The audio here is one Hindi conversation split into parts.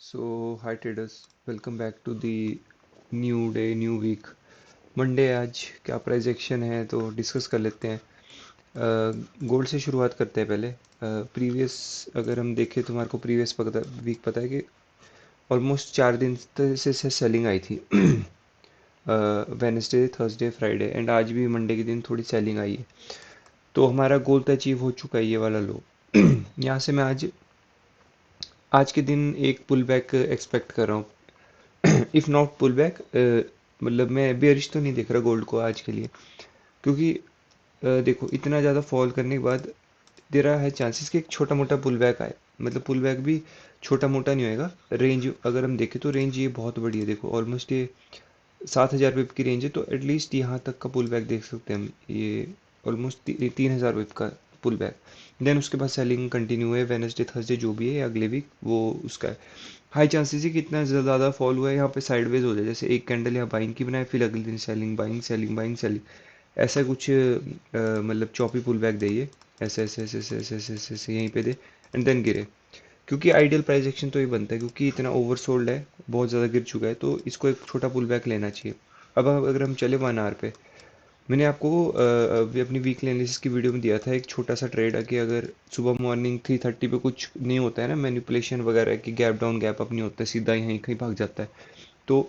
So, hi traders, welcome back to the new day, new week. Monday आज क्या प्राइस एक्शन है तो डिस्कस कर लेते हैं। गोल्ड से शुरुआत करते हैं पहले। प्रीवियस अगर हम देखें तो हमारे को प्रीवियस वीक पता है कि ऑलमोस्ट 4 दिन से सेलिंग आई थी। वेनसडे, थर्सडे, फ्राइडे एंड आज भी मंडे के दिन थोड़ी सेलिंग आई है। तो हमारा गोल तो अचीव हो चुका है, ये वाला लो। यहाँ से मैं आज आज के दिन एक पुल बैक एक्सपेक्ट कर रहा हूँ। इफ़ नॉट पुल बैक, मतलब मैं बेयरिश तो नहीं देख रहा गोल्ड को आज के लिए, क्योंकि देखो इतना ज़्यादा फॉल करने के बाद दे रहा है चांसेस कि एक छोटा मोटा पुल बैक आए। मतलब पुल बैक भी छोटा मोटा नहीं होएगा। रेंज अगर हम देखें तो रेंज ये बहुत बड़ी है, देखो ऑलमोस्ट ये 7,000 पिप की रेंज है, तो एटलीस्ट यहाँ तक का पुल बैक देख सकते हैं हम। ये ऑलमोस्ट 3,000 पिप का पुल बैक। देन उसके बाद सेलिंग कंटिन्यू है वेनसडे थर्सडे जो भी है या अगले वीक वो उसका है। हाई चांसेस है कि इतना ज़्यादा फॉल हुआ है यहाँ पे साइडवेज हो जाए, जैसे एक कैंडल यहाँ बाइंग की बनाए फिर अगले दिन selling, buying selling, buying selling, ऐसा कुछ मतलब चौपी पुल बैक दे ये। ऐसे ऐसे ऐसे ऐसे ऐसे ऐसे ऐसे ऐसे यहीं पे दे एंड देन गिरे। क्योंकि आइडियल प्राइस एक्शन तो ये बनता है, क्योंकि इतना ओवरसोल्ड है, बहुत ज़्यादा गिर चुका है, तो इसको एक छोटा पुल बैक लेना चाहिए। अब अगर हम चले 1 आवर पे, मैंने आपको अभी अपनी वीकली एनालिसिस की वीडियो में दिया था एक छोटा सा ट्रेड है कि अगर सुबह मॉर्निंग 3:30 पे कुछ नहीं होता है ना मैनिपुलेशन वगैरह की, गैप डाउन गैप अप नहीं होता है, सीधा यहीं कहीं भाग जाता है, तो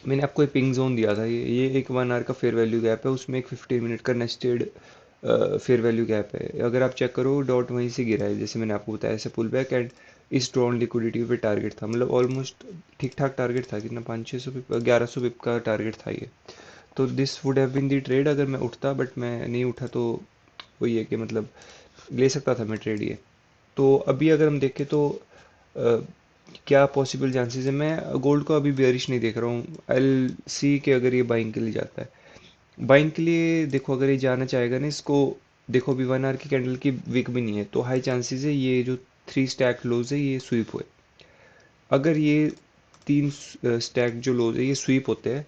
मैंने आपको एक पिंग जोन दिया था। ये एक 1 आवर का फेयर वैल्यू गैप है, उसमें एक 15 मिनट का नेस्टेड फेयर वैल्यू गैप है। अगर आप चेक करो डॉट वहीं से गिरा है, जैसे मैंने आपको बताया, ऐसे पुल बैक एंड इस ड्रॉन लिक्विडिटी पे टारगेट था, मतलब ऑलमोस्ट ठीक ठाक टारगेट था, कितना 500-600 पिप, 1100 पिप का टारगेट था ये। तो this would have been the trade अगर मैं उठता, बट मैं नहीं उठा, तो वही है कि मतलब ले सकता था मैं ट्रेड ये। तो अभी अगर हम देखें तो अ, क्या पॉसिबल चांसेस है, मैं गोल्ड को अभी बेयरिश नहीं देख रहा हूँ। आई सी कि अगर ये बाइंग के लिए जाता है, बाइंग के लिए देखो अगर ये जाना चाहेगा ना इसको, देखो अभी 1 आवर की कैंडल की विक भी नहीं है, तो हाई चांसेस है ये जो 3 स्टैक लोज है ये स्वीप हुए। अगर ये 3 स्टैक जो लोज है ये स्वीप होते हैं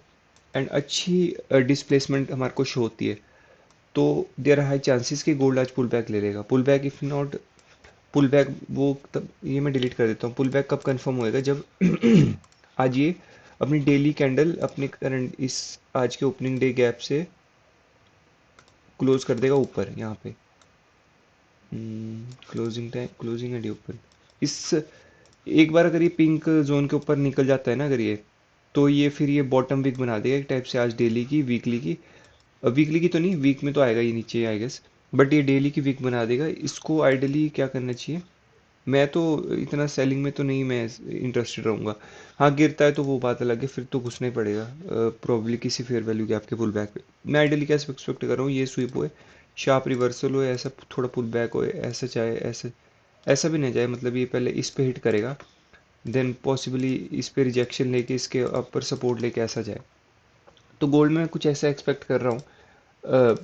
एंड अच्छी डिस्प्लेसमेंट हमारे को शो होती है, तो देर हाई चांसेस कि गोल्ड आज पुल बैक ले लेगा। Pull back if not pull back, वो तब ये मैं डिलीट कर देता हूँ। पुल बैक कब कंफर्म होएगा, जब आज ये अपनी डेली कैंडल अपने करंट इस आज के ओपनिंग डे गैप से क्लोज कर देगा ऊपर यहाँ पे। Closing time, closing and open, इस एक बार अगर ये पिंक जोन के ऊपर निकल जाता है ना अगर ये, तो ये फिर ये बॉटम वीक बना देगा एक टाइप से आज डेली की वीकली की। वीकली की तो नहीं, वीक में तो आएगा ये नीचे आई गेस, बट ये डेली की वीक बना देगा। इसको आइडियली क्या करना चाहिए, मैं तो इतना सेलिंग में तो नहीं मैं इंटरेस्टेड रहूँगा। हाँ गिरता है तो वो बात अलग है, फिर तो घुसना ही पड़ेगा प्रॉब्ली किसी फेयर वैल्यू गैप के पुल बैक पे। मैं आइडियली क्या एक्सपेक्ट कर रहा हूँ, ये स्वीप हुए, शार्प रिवर्सल हो, ऐसा थोड़ा पुल बैक हो, ऐसा चाहे ऐसे, ऐसा भी नहीं जाए, मतलब ये पहले इस पे हिट करेगा, देन पॉसिबली इस पे रिजेक्शन लेके इसके अपर सपोर्ट लेके ऐसा जाए। तो गोल्ड में कुछ ऐसा एक्सपेक्ट कर रहा हूँ। अ,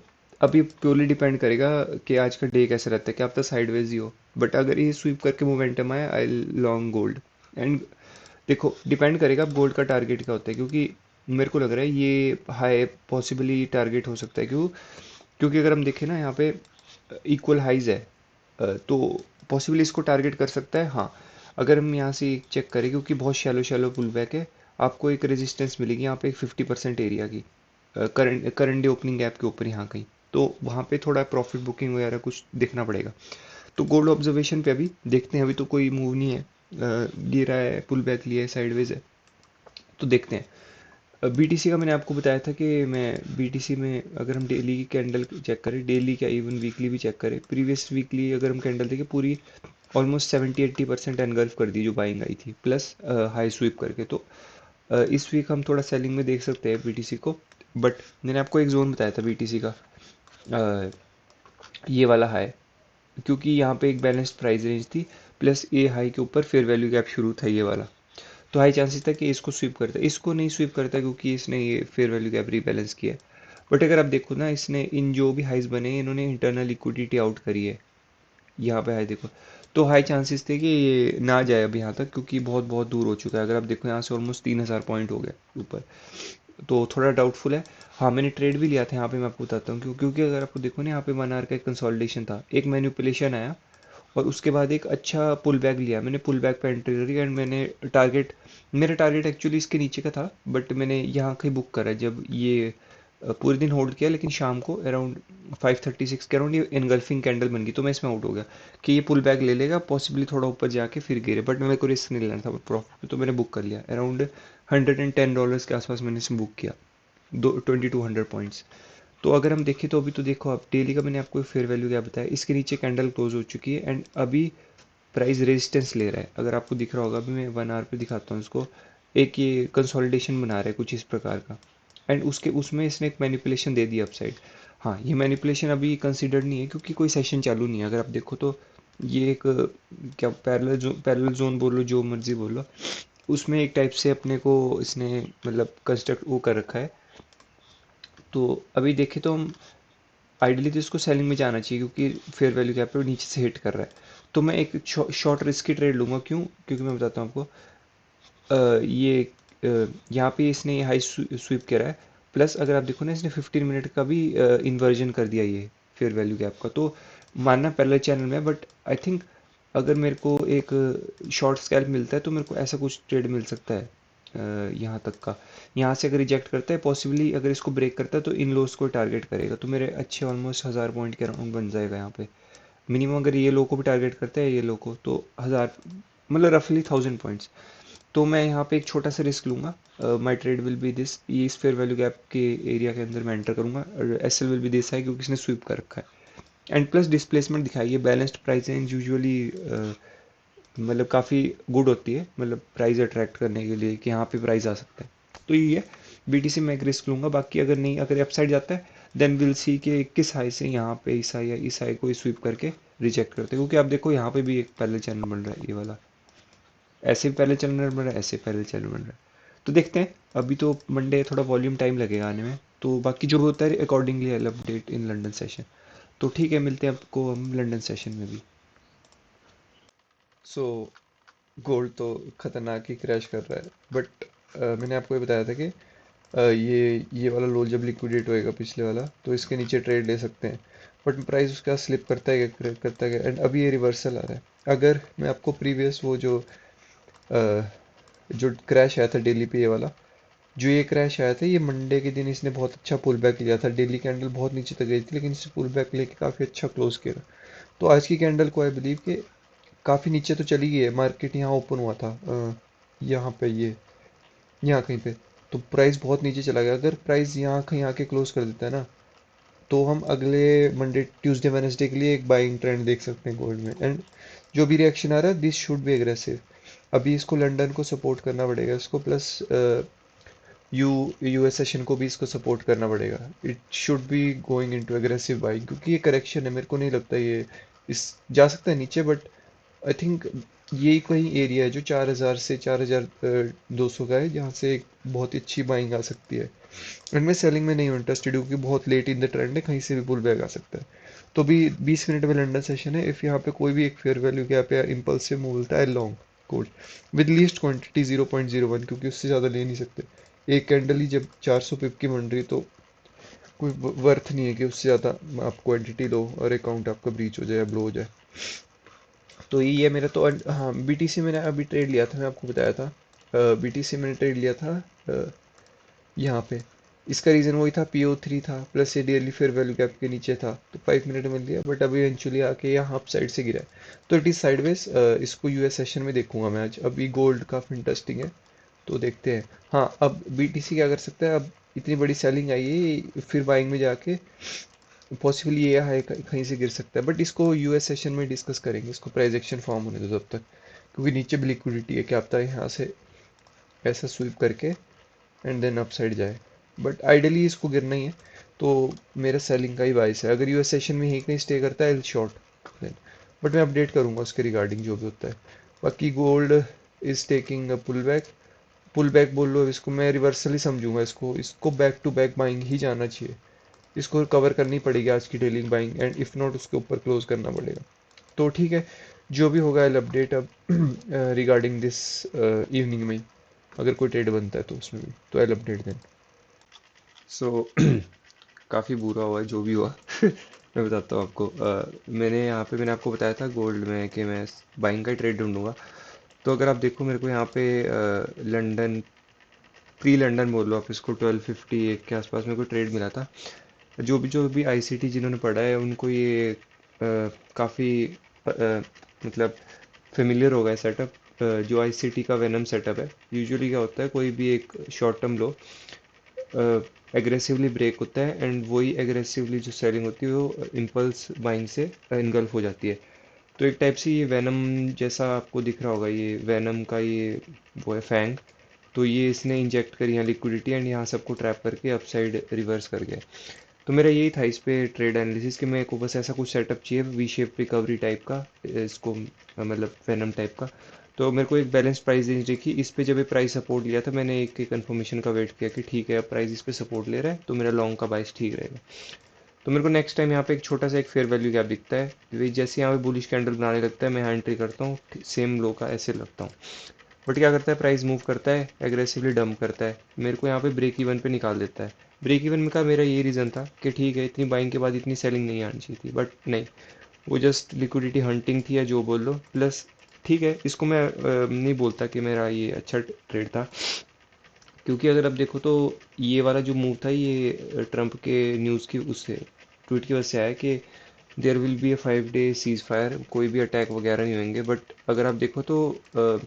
अभी प्योरली डिपेंड करेगा कि आज का डे कैसा रहता है, क्या पता साइडवेज ही हो, बट अगर ये स्वीप करके मोमेंटम आए आई लॉन्ग गोल्ड। एंड देखो डिपेंड करेगा अब गोल्ड का टारगेट क्या होता है, क्योंकि मेरे को लग रहा है ये हाई पॉसिबली टारगेट हो सकता है। क्योंकि अगर हम देखें ना यहाँ पे इक्वल हाइज है, तो पॉसिबली इसको टारगेट कर सकता है। हाँ अगर हम यहाँ से चेक करें, क्योंकि बहुत शैलो शैलो पुल बैक है, आपको एक रेजिस्टेंस मिलेगी यहाँ पे एक 50% एरिया की, current current day opening gap के ऊपर यहाँ कहीं, तो वहाँ पे थोड़ा प्रॉफिट बुकिंग वगैरह कुछ देखना पड़ेगा। तो गोल्ड ऑब्जर्वेशन पे अभी देखते हैं, अभी तो कोई मूव नहीं है, गिरा है, पुल बैक लिया है, साइडवेज है, तो देखते हैं। बीटीसी का मैंने आपको बताया था कि मैं बीटीसी में अगर हम डेली की कैंडल चेक करें, डेली क्या इवन वीकली भी चेक करें, प्रीवियस वीकली अगर हम कैंडल देखें, पूरी ऑलमोस्ट 70-80% एनगल्फ कर दी जो बाइंग आई थी, प्लस हाई स्वीप करके। तो इस वीक हम थोड़ा सेलिंग में देख सकते हैं बीटीसी को। बट मैंने आपको एक जोन बताया था बीटीसी का, अ, ये वाला हाई, क्योंकि यहाँ पे एक बैलेंस्ड प्राइस रेंज थी, प्लस ए हाई के ऊपर फेयर वैल्यू गैप शुरू था ये वाला, तो हाई चांसेस था कि इसको स्वीप करता है। इसको नहीं स्वीप करता क्योंकि इसने ये फेयर वैल्यू गैप रीबैलेंस किया है। बट अगर आप देखो ना, इसने इन जो भी हाइज बने हैं, इन्होंने इंटरनल लिक्विडिटी आउट करी है, यहाँ पे हाई देखो, तो हाई चांसेस थे कि ये ना जाए अब यहाँ तक, क्योंकि बहुत बहुत दूर हो चुका है। अगर आप देखो यहाँ से ऑलमोस्ट 3,000 पॉइंट हो गए ऊपर, तो थोड़ा डाउटफुल है। हाँ मैंने ट्रेड भी लिया था यहाँ पे, मैं आपको बताता हूँ क्यों। क्योंकि अगर आपको देखो ना, यहाँ पे 1 आवर का एक कंसोलिडेशन था, एक मैनिपुलेशन आया, और उसके बाद एक अच्छा पुल बैक लिया, मैंने पुल बैक पे एंट्री करी एंड मैंने टारगेट, मेरा टारगेट एक्चुअली इसके नीचे का था, बट मैंने यहाँ कहीं बुक करा जब ये पूरे दिन होल्ड किया, लेकिन शाम को अराउंड 5:36 के अराउंड ये इनगल्फिंग कैंडल बन गई, तो मैं इसमें आउट हो गया कि ये पुल बैक ले लेगा, पॉसिबली थोड़ा ऊपर जाके फिर गिरे, बट मेरे को रिस्क नहीं लेना था प्रॉफिट, तो मैंने बुक कर लिया अराउंड $110 के आसपास मैंने इसे बुक किया, 2200 पॉइंट्स। तो अगर हम देखें तो अभी तो देखो आप, डेली का मैंने आपको फेयर वैल्यू क्या बताया, इसके नीचे कैंडल क्लोज हो चुकी है एंड अभी प्राइस रेजिस्टेंस ले रहा है, अगर आपको दिख रहा होगा, अभी मैं 1 आवर पे दिखाता हूँ इसको, एक ये कंसोलिडेशन बना रहा है कुछ इस प्रकार का, एंड उसके उसमें इसने एक मैनिपुलेशन दे दी अपसाइड। हाँ, ये मैनिपुलेशन अभी कंसिडर्ड नहीं है क्योंकि कोई सेशन चालू नहीं है, अगर आप देखो तो ये एक क्या पैरेलल जोन बोलो, जो मर्जी बोलो, उसमें एक टाइप से अपने को इसने मतलब कंस्ट्रक्ट वो कर रखा है। तो अभी देखें तो हम आइडियली तो इसको सेलिंग में जाना चाहिए क्योंकि फेयर वैल्यू गैप पे वो नीचे से हिट कर रहा है। तो मैं एक शॉर्ट रिस्क की ट्रेड लूँगा, क्यों? क्योंकि मैं बताता हूँ आपको, ये यहाँ पे इसने हाई स्वीप करा है, प्लस अगर आप देखो ना, इसने 15 मिनट का भी इन्वर्जन कर दिया ये फेयर वैल्यू गैप का, तो मानना पैरेलल चैनल में, बट आई थिंक अगर मेरे को एक शॉर्ट स्कैल्प मिलता है तो मेरे को ऐसा कुछ ट्रेड मिल सकता है यहाँ तक का। यहाँ से अगर रिजेक्ट करता है, पॉसिबली अगर इसको ब्रेक करता है तो इन लोस को टारगेट करेगा, तो मेरे अच्छे ऑलमोस्ट 1000 पॉइंट के अराउंड बन जाएगा यहाँ पे मिनिमम। अगर ये लो को भी टारगेट करता है, ये लो को, तो 1000, मतलब रफली 1000 पॉइंट्स। तो मैं यहाँ पे एक छोटा सा रिस्क लूँगा, माई ट्रेड विल बी दिस, ये इस फेयर वैल्यू गैप के एरिया के अंदर मैं एंटर करूँगा, S L will be this है क्योंकि इसने स्वीप कर रखा है, एंड प्लस डिस्प्लेसमेंट दिखाई है, बैलेंस्ड प्राइस रेंज यूजुअली मतलब काफ़ी गुड होती है, मतलब प्राइस अट्रैक्ट करने के लिए कि यहाँ पे प्राइस आ सकता है। तो ये है, बीटीसी में एक रिस्क लूँगा, बाकी अगर नहीं, अगर अपसाइड जाता है देन विल सी कि किस हाई से यहाँ पे इस हाई या इस हाई को स्वीप करके रिजेक्ट करते हैं, क्योंकि आप देखो यहाँ पे भी एक पैरेलल चैनल बन रहा है, ये वाला ऐसे पैरेलल चैनल बन रहा है, ऐसे पैरेलल चैनल बन रहा है। तो देखते हैं, अभी तो मंडे थोड़ा वॉल्यूम टाइम लगेगा आने में, तो बाकी जो भी होता है accordingly I update in London session. तो ठीक है, मिलते हैं आपको हम लंदन सेशन में भी। सो गोल्ड तो खतरनाक ही क्रैश कर रहा है, बट मैंने आपको ये बताया था कि ये वाला लो जब लिक्विडेट होएगा पिछले वाला, तो इसके नीचे ट्रेड ले सकते हैं, बट प्राइस उसका स्लिप करता है, करता है, एंड अभी ये रिवर्सल आ रहा है। अगर मैं आपको प्रीवियस वो अ, जो क्रैश आया था डेली पे, ये वाला जो ये क्रैश आया था, ये मंडे के दिन इसने बहुत अच्छा पुल बैक लिया था, डेली कैंडल बहुत नीचे तक गई थी लेकिन इसने पुल बैक लेके काफ़ी अच्छा क्लोज किया। तो आज की कैंडल को आई बिलीव कि काफ़ी नीचे तो चली गई है, मार्केट यहाँ ओपन हुआ था यहाँ पे, ये यहाँ कहीं पे, तो प्राइस बहुत नीचे चला गया। अगर प्राइस यहाँ कहीं आके क्लोज कर देता है ना, तो हम अगले मंडे ट्यूसडे वेनेसडे के लिए एक बाइंग ट्रेंड देख सकते हैं गोल्ड में, एंड जो भी रिएक्शन आ रहा है दिस शुड बी एग्रेसिव। अभी इसको लंदन को सपोर्ट करना पड़ेगा इसको, प्लस यूएस सेशन को भी इसको सपोर्ट करना पड़ेगा। It should be going into aggressive buying, क्योंकि ये करेक्शन है, मेरे को नहीं लगता ये इस जा सकता है नीचे, बट आई थिंक यही कोई एरिया है जो 4000 से 4200 का है, जहाँ से एक बहुत ही अच्छी बाइंग आ सकती है। एंड मैं सेलिंग में नहीं हूँ इंटरेस्टेड क्योंकि बहुत लेट इन द ट्रेंड है, कहीं से भी पुल बैक आ सकता है। तो भी 20 मिनट में लंदन सेशन है, इफ़ यहाँ पे कोई भी एक फेयर वैल्यू गैप या इम्पल्सिव मूव होता है long gold with least quantity 0.01, क्योंकि उससे ज़्यादा ले नहीं सकते। एक कैंडल ही जब 400 पिप की बन रही, तो कोई वर्थ नहीं है कि उससे ज़्यादा आप क्वांटिटी लो और अकाउंट आपका ब्रीच हो जाए या ब्लो हो जाए। तो ये है मेरा तो। हाँ, बीटीसी मैंने अभी ट्रेड लिया था, मैं आपको बताया था, बीटीसी मैंने ट्रेड लिया था यहाँ पे। इसका रीज़न वही था, PO3 था, प्लस ये डेली फेयर वैल्यू गैप के नीचे था, तो 5 मिनट में लिया, बट अभी इवेंचुअली आके यहाँ अप साइड से गिरा है, तो इट इज़ साइडवेज। इसको यूएस सेशन में देखूंगा मैं आज। अभी गोल्ड काफ़ी इंटरेस्टिंग है, तो देखते हैं। हाँ, अब बीटीसी क्या कर सकता है, अब इतनी बड़ी सेलिंग आई है, फिर बाइंग में जाके पॉसिबली ये हाई कहीं से गिर सकता है, बट इसको यूएस सेशन में डिस्कस करेंगे, इसको प्राइस एक्शन फॉर्म होने दो तब तक, क्योंकि नीचे भी लिक्विडिटी है, क्या पता है यहाँ से ऐसा स्वीप करके एंड देन अपसाइड जाए, बट आइडियली इसको गिरना ही है। तो मेरा सेलिंग का ही बाइस है, अगर यूएस सेशन में ही कहीं स्टे करता है शॉर्ट देन, बट मैं अपडेट करूंगा उसके रिगार्डिंग जो भी होता है। बाकी gold is taking a pull back बोल लो इसको, मैं रिवर्सल ही समझूंगा इसको, इसको बैक टू बैक बाइंग ही जाना चाहिए, इसको कवर करनी पड़ेगी आज की daily buying, and if not उसके ऊपर क्लोज करना पड़ेगा। तो ठीक है, जो भी होगा आई अपडेट अब रिगार्डिंग दिस इवनिंग में ही, अगर कोई ट्रेड बनता है तो उसमें भी, तो आई अपडेट देन। सो काफ़ी बुरा हुआ है जो भी हुआ मैं बताता हूँ आपको। मैंने यहाँ पे मैंने आपको बताया था गोल्ड में कि मैं बाइंग का ट्रेड ढूंढूंगा। तो अगर आप देखो मेरे को यहाँ पे लंदन, प्री लंदन बोल लो आप इसको, 1251 के आसपास मेरे को ट्रेड मिला था। जो भी आईसीटी जिन्होंने पढ़ा है उनको ये काफ़ी मतलब फेमिलियर होगा सेटअप। जो आईसीटी का वेनम सेटअप है, यूजुअली क्या होता है, कोई भी एक शॉर्ट टर्म लो, एग्रेसिवली ब्रेक होता है एंड वही एग्रेसिवली जो सेलिंग होती है वो इम्पल्स बाइंग से इनगल्फ हो जाती है। तो एक टाइप से ये वेनम जैसा आपको दिख रहा होगा, ये वेनम का ये वो है फैंग। तो ये इसने इंजेक्ट करी यहाँ लिक्विडिटी एंड यहाँ सबको ट्रैप करके अपसाइड रिवर्स कर गया। तो मेरा यही था इस पे ट्रेड एनालिसिस कि मेरे को बस ऐसा कुछ सेटअप चाहिए, वी शेप रिकवरी टाइप का, इसको मतलब वेनम टाइप का। तो मेरे को एक बैलेंस प्राइस रेंज देखी इस पे, जब ये प्राइस सपोर्ट लिया था मैंने एक कंफर्मेशन का वेट किया कि ठीक है अब प्राइस इस पे सपोर्ट ले रहा है तो मेरा लॉन्ग का बाइस ठीक रहेगा। तो मेरे को नेक्स्ट टाइम यहाँ पे एक छोटा सा एक फेयर वैल्यू गैप दिखता है, जैसे यहाँ पे बुलिश कैंडल बनाने लगता है मैं यहाँ एंट्री करता हूँ, सेम लो का ऐसे लगता हूँ। बट क्या करता है, प्राइस मूव करता है एग्रेसिवली डंप करता है, मेरे को यहाँ पे ब्रेक इवन पे निकाल देता है। ब्रेक इवन में का मेरा ये रीज़न था कि ठीक है इतनी बाइंग के बाद इतनी सेलिंग नहीं आनी चाहिए थी, बट नहीं, वो जस्ट लिक्विडिटी हंटिंग थी या जो बोल लो, प्लस ठीक है इसको मैं नहीं बोलता कि मेरा ये अच्छा ट्रेड था। क्योंकि अगर आप देखो तो ये वाला जो मूव था ये ट्रम्प के न्यूज़ की उससे ट्वीट की वजह से आया कि there will be a 5 day ceasefire, कोई भी अटैक वगैरह नहीं होंगे। बट अगर आप देखो तो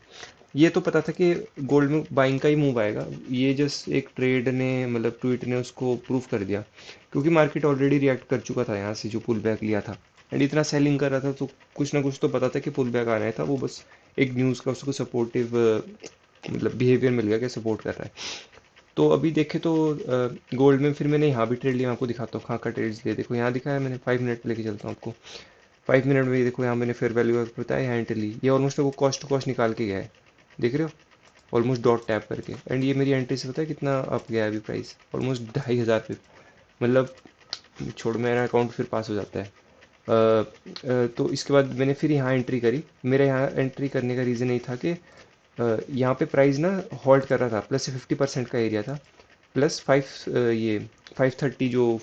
ये तो पता था कि गोल्ड में बाइंग का ही मूव आएगा, ये जस्ट एक ट्रेड ने मतलब ट्वीट ने उसको प्रूव कर दिया। क्योंकि मार्केट ऑलरेडी रिएक्ट कर चुका था यहाँ से जो पुल बैक लिया था एंड इतना सेलिंग कर रहा था, तो कुछ ना कुछ तो पता था कि पुल बैक आना ही था। वो बस एक न्यूज़ का उसको सपोर्टिव मतलब बिहेवियर मिल गया कि सपोर्ट कर रहा है। तो अभी देखे तो गोल्ड में फिर मैंने यहाँ भी ट्रेड लिया, मैं आपको दिखाता हूँ कहाँ का ट्रेड्स लिए। देखो यहाँ दिखाया मैंने, 5 मिनट लेके चलता हूँ आपको। 5 मिनट में ये देखो यहाँ मैंने फेयर वैल्यू बताया, यहाँ एंट्री ली, ये ऑलमोस्ट वो कॉस्ट टू कॉस्ट निकाल के गया है, देख रहे हो, ऑलमोस्ट डॉट टैप करके। एंड ये मेरी एंट्री से पता है कितना अप गया है अभी प्राइस, ऑलमोस्ट 2,500 पे। मतलब छोड़, मेरा अकाउंट फिर पास हो जाता है। तो इसके बाद मैंने फिर यहाँ एंट्री करी। मेरा यहाँ एंट्री करने का रीज़न यही था कि यहाँ पे प्राइस ना होल्ड कर रहा था, प्लस 50% का एरिया था, प्लस ये 530 जो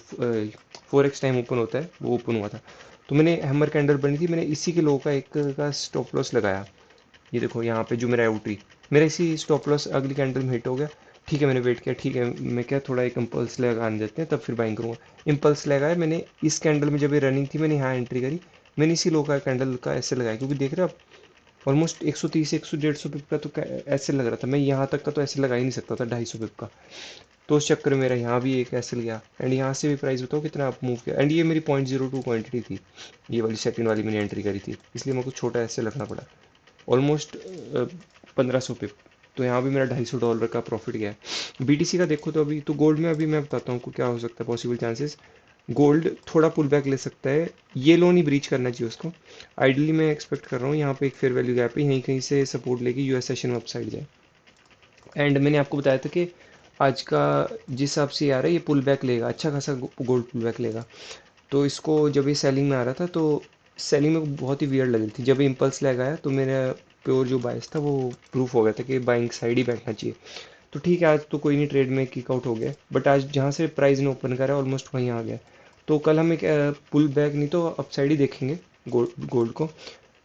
4x टाइम ओपन होता है वो ओपन हुआ था। तो मैंने हैमर कैंडल बनी थी, मैंने इसी के लो का एक का स्टॉप लॉस लगाया। ये देखो यहाँ पे जो मेरा एंट्री, मेरा इसी स्टॉप लॉस अगली कैंडल में हिट हो गया। ठीक है मैंने वेट किया, ठीक है मैं क्या थोड़ा एक इम्पल्स लगाने देते हैं तब फिर बाइंग करूँगा। इम्पल्स लगाया मैंने इस कैंडल में, जब ये रनिंग थी मैंने यहाँ एंट्री करी। मैंने इसी लो का कैंडल का ऐसे लगाया, क्योंकि देख रहे हो आप ऑलमोस्ट 130 100 150 पिप का तो ऐसे लग रहा था, मैं यहाँ तक का तो ऐसे लगा ही नहीं सकता था 250 पिप का। तो उस चक्कर में मेरा यहाँ भी एक ऐसे गया एंड यहाँ से भी प्राइस बताओ कितना अप मूव किया। एंड ये मेरी 0.02 क्वांटिटी थी, ये वाली सेकंड वाली मैंने एंट्री करी थी, इसलिए मेरे को छोटा ऐसे लगना पड़ा, ऑलमोस्ट 1500 पिप। तो यहाँ भी मेरा $250 का प्रॉफिट गया है। बीटीसी का देखो तो अभी तो गोल्ड में अभी मैं बताता हूँ आपको क्या हो सकता है पॉसिबल चांसेस। गोल्ड थोड़ा पुल बैक ले सकता है, ये लो नहीं ब्रीच करना चाहिए उसको। आइडली मैं एक्सपेक्ट कर रहा हूँ यहाँ पे एक फेयर वैल्यू गैप है, यहीं कहीं से सपोर्ट लेके यूएस सेशन में अपसाइड जाए। एंड मैंने आपको बताया था कि आज का जिस हिसाब से आ रहा है ये पुल बैक लेगा, अच्छा खासा गोल्ड पुल बैक लेगा। तो इसको जब ये सेलिंग में आ रहा था तो सेलिंग में बहुत ही वियर्ड लग रही थी, जब इम्पल्स लैग आया तो मेरा प्योर जो बायस था वो प्रूफ हो गया था कि बाइंग साइड ही बैठना चाहिए। तो ठीक है आज तो कोई नहीं, ट्रेड में किक आउट हो गया, बट आज जहाँ से प्राइस ने ओपन करा ऑलमोस्ट वहीं आ गया। तो कल हम एक पुल बैक नहीं तो अपसाइड ही देखेंगे गोल्ड गोल्ड को।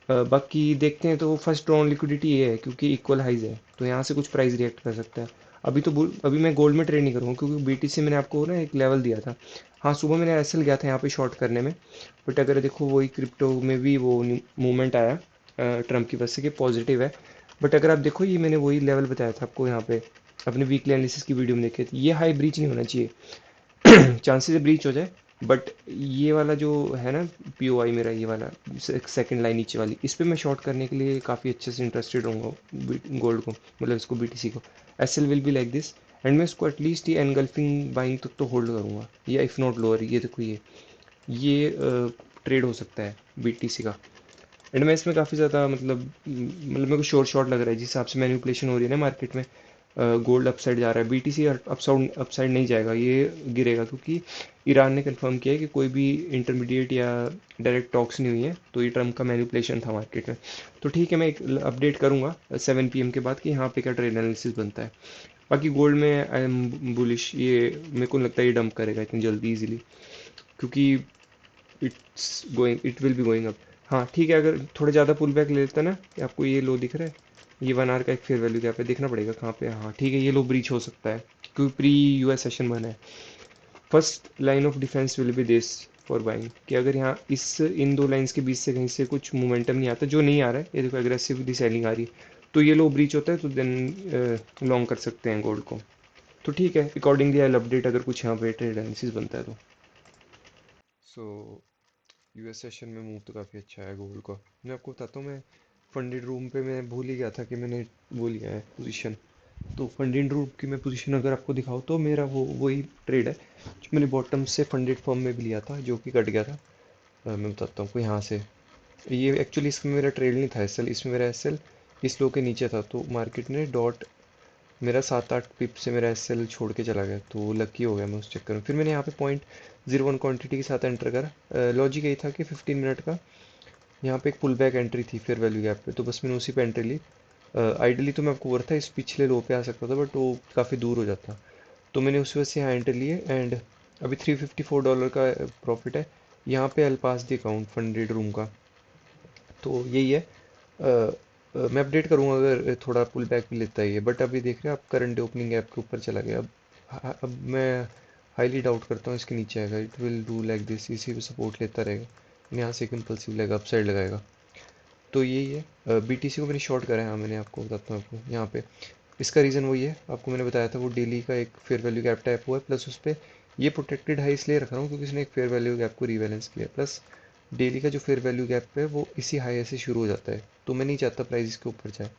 बाकी देखते हैं। तो फर्स्ट राउंड लिक्विडिटी ये है क्योंकि इक्वल हाइज है, तो यहाँ से कुछ प्राइस रिएक्ट कर सकता है। अभी मैं गोल्ड में ट्रेड नहीं करूँगा क्योंकि बीटीसी मैंने आपको ना एक लेवल दिया था। हाँ सुबह मैंने एसएल गया था यहाँ पे शॉर्ट करने में, बट अगर देखो वही क्रिप्टो में भी वो मूवमेंट आया ट्रम्प की वजह से कि पॉजिटिव है। बट अगर आप देखो ये मैंने वही लेवल बताया था आपको यहाँ पे अपने वीकली एनालिसिस की वीडियो में देखे थे, ये हाई ब्रीच नहीं होना चाहिए। चांसेस ब्रीच हो जाए, बट ये वाला जो है ना पीओआई मेरा, ये वाला सेकंड लाइन नीचे वाली, इस पे मैं शॉर्ट करने के लिए काफ़ी अच्छे से इंटरेस्टेड रहूँगा गोल्ड को, मतलब इसको बीटीसी को। SL will be like this and मैं इसको एटलीस्ट ये एनगल्फिंग बाइंग तक तो होल्ड करूँगा, या इफ़ नॉट लोअर। ये देखो ये ट्रेड हो सकता है बीटीसी का। एंड मैं इसमें काफ़ी ज़्यादा मतलब मेरे को शॉर्ट शॉर्ट लग रहा है जिस हिसाब से मैनिपुलेशन हो रही है ना मार्केट में। गोल्ड अपसाइड जा रहा है, बीटीसी अपसाइड अपसाइड नहीं जाएगा, ये गिरेगा क्योंकि ईरान ने कंफर्म किया है कि कोई भी इंटरमीडिएट या डायरेक्ट टॉक्स नहीं हुई है, तो ये ट्रम्प का मैनिपुलेशन था मार्केट में। तो ठीक है मैं एक अपडेट करूंगा 7 PM के बाद कि यहाँ पे क्या ट्रेड एनालिसिस बनता है। बाकी गोल्ड में आई एम बुलिश, ये मेरे को नहीं लगता ये डंप करेगा इतनी जल्दी इजीली, क्योंकि it will be going up. हाँ ठीक है, अगर थोड़ा ज़्यादा पुल बैक ले लेता ना, ये आपको ये लो दिख रहा है, ये 1 आवर का एक फेयर वैल्यू गैप है, देखना पड़ेगा कहाँ पे है। हाँ ठीक है, ये लो ब्रीच हो सकता है क्योंकि प्री यूएस सेशन बना है। First line of defence will be this for buying, कि अगर यहाँ इस इन दो लाइंस के बीच से कहीं से कुछ मोमेंटम नहीं आता, जो नहीं आ रहा है, ये देखो एग्रेसिवली सेलिंग आ रही है, तो ये लो ब्रीच होता है, तो देन लॉन्ग कर सकते हैं गोल्ड को। तो ठीक है, अकॉर्डिंगली आई अपडेट अगर कुछ यहाँ पे ट्रेड एनालिसिस बनता है तो। सो यूएस सेशन में मूव तो काफ़ी अच्छा है गोल्ड का। मैं आपको बताता हूँ, मैं फंडेड रूम पे मैं भूल ही गया था कि मैंने वो लिया है पोजीशन। तो फंडेड रूम की मैं पोजीशन अगर आपको दिखाऊँ तो मेरा वो वही ट्रेड है जो मैंने बॉटम से फंडेड फॉर्म में भी लिया था, जो कि कट गया था। मैं बताता हूँ आपको यहाँ से। ये एक्चुअली इसमें मेरा ट्रेड नहीं था एसएल, इसमें मेरा एसएल इस लो के नीचे था, तो मार्केट ने डॉट मेरा 7-8 पिप से मेरा एसएल छोड़ के चला गया, तो लकी हो गया मैं उस चक्कर में। फिर मैंने यहाँ पे 0.01 क्वांटिटी के साथ एंटर करा। लॉजिक यही था कि 15 मिनट का यहाँ पे एक पुल बैक एंट्री थी फेयर वैल्यू गैप पे, तो बस मैंने उसी पे एंट्री ली। आइडली तो मैं आपको बोल रहा था इस पिछले लो पे आ सकता था, बट वो काफ़ी दूर हो जाता, तो मैंने उस वजह से यहाँ एंट्री लिए। एंड अभी $354 का प्रॉफिट है यहाँ पे अल्पास दी अकाउंट फंडेड रूम का। तो यही है। मैं अपडेट करूँगा अगर थोड़ा पुल बैक भी लेता ही है, बट अभी देख रहे हैं आप करंट ओपनिंग ऐप के ऊपर चला गया। अब मैं हाईली डाउट करता हूँ इसके नीचे आएगा, it will do like this, इसी पे सपोर्ट लेता रहेगा, यहाँ से एक इम्पल्सिव लेगा, अप साइड लगाएगा। तो यही है। बीटीसी को मैंने शॉर्ट करा है, हाँ मैंने आपको बताता हूँ आपको यहाँ पे। इसका रीज़न वही है, आपको मैंने बताया था, वो डेली का एक फेयर वैल्यू गैप टाइप हुआ है, प्लस उस पर ये प्रोटेक्टेड हाई इसलिए रख रहा हूँ क्योंकि इसने एक फेयर वैल्यू गैप को रीबैलेंस किया, प्लस डेली का जो फेयर वैल्यू गैप है वो इसी हाई से शुरू हो जाता है, तो मैं नहीं चाहता प्राइस इसके ऊपर जाए।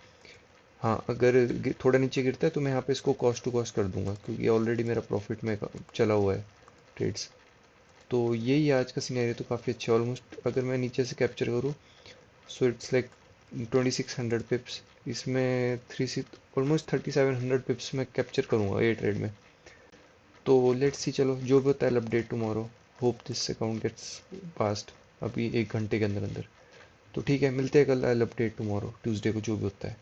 हाँ अगर थोड़ा नीचे गिरता है तो मैं यहाँ पे इसको कॉस्ट टू कॉस्ट कर दूंगा, क्योंकि ऑलरेडी मेरा प्रॉफिट में चला हुआ है ट्रेड्स। तो यही आज का सिनेरियो, तो काफ़ी अच्छा ऑलमोस्ट अगर मैं नीचे से कैप्चर करूँ, सो इट्स लाइक 2600 पिप्स, इसमें थ्री सिक्स ऑलमोस्ट 3700 पिप्स में कैप्चर करूँगा ये ट्रेड में। तो लेट्स सी, चलो जो भी होता है update tomorrow, hope this account gets past अभी 1 घंटे के अंदर अंदर। तो ठीक है, मिलते हैं कल, आई अपडेट टुमारो ट्यूसडे को जो भी होता है।